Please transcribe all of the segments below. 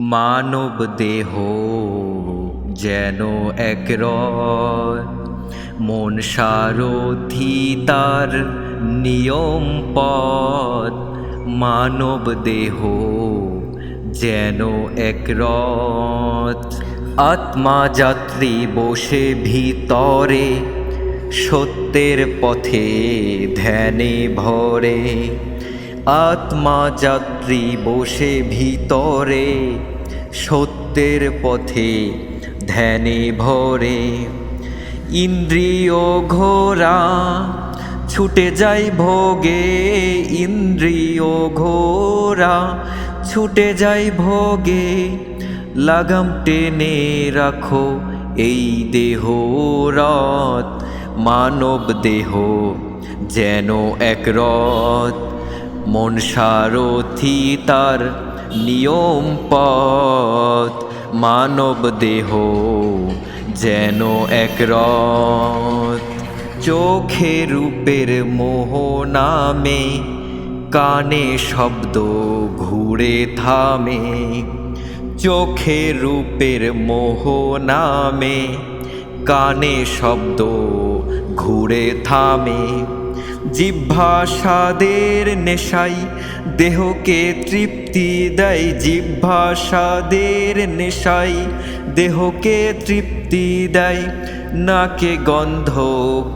মানব দেহ যেন এক রথ, মন সারথি তার নিয়ম পথ। মানব দেহ যেন এক রথ, আত্মা যাত্রী বসে ভিতরে, সত্যের পথে ধ্যানে ভরে। আত্মা যাত্রী বসে ভিতরে, সত্যের পথে ধ্যানে ভরে। ইন্দ্রিয় ঘোরা ছুটে যায় ভোগে, ইন্দ্রিয় ঘোরা ছুটে যায় ভোগে। লাগাম টেনে রাখো এই দেহ রথ, মানব দেহ যেন এক রথ। মন সারথি তার নিয়ম পথ, মানব দেহ যেন এক রথ। চোখে রূপের মোহ নামে, কানে শব্দ ঘুরে থামে। চোখে রূপের মোহ নামে, কানে শব্দ ঘুরে থামে। জিহ্বা স্বাদের নেশাই দেহকে তৃপ্তি দেয়, জিহ্বা স্বাদের নেশাই দেহকে তৃপ্তি দেয়। নাকে গন্ধ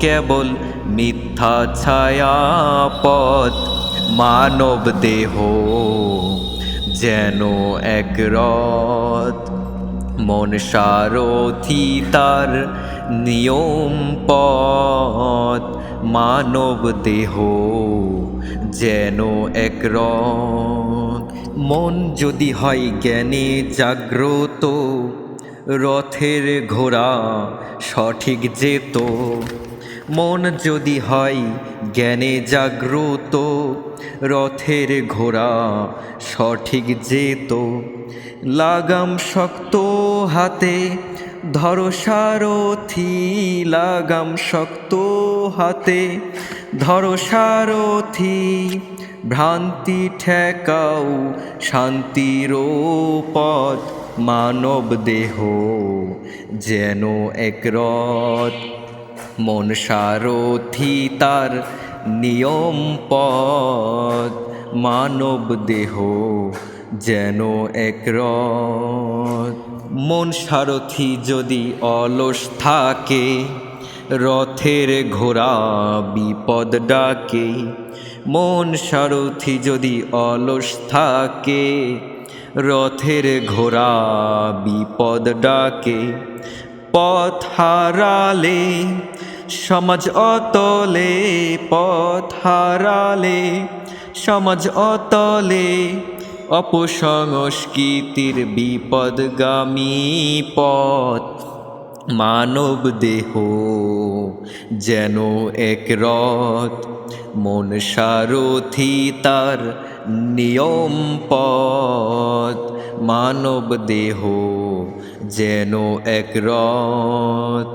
কেবল মিথ্যা ছায়া পথ, মানব দেহ যেন এক রথ। মন সারথি তার নিয়ম পথ, মানব দেহ যেন এক রথ। মন যদি হয় জ্ঞানে জাগ্রত, রথের ঘোড়া সঠিক যেত। মন যদি হয় জ্ঞানে জাগ্রত, রথের ঘোড়া সঠিক যেত। লাগাম শক্ত হাতে ধরো সারথি, লাগাম শক্ত হাতে ধরো সারথি। ভ্রান্তি ঠেকাও শান্তির পথ, মানব দেহ যেন এক রথ। মন সারথি তার নিয়ম পথ, মানব দেহ যেন এক রথ। মন সারথি যদি অলস থাকে, রথের ঘোড়া বিপদ ডাকে। মন সারথি যদি অলস থাকে, রথের ঘোড়া বিপদ ডাকে। পথ হারালে সমাজ অতলে, পথ হারালে সমাজ অতলে। অপসংস্কৃতির বিপদগামী পথ, মানব দেহ যেন এক রথ। মন সারথি তার নিয়ম পথ, মানব দেহ যেন এক রথ।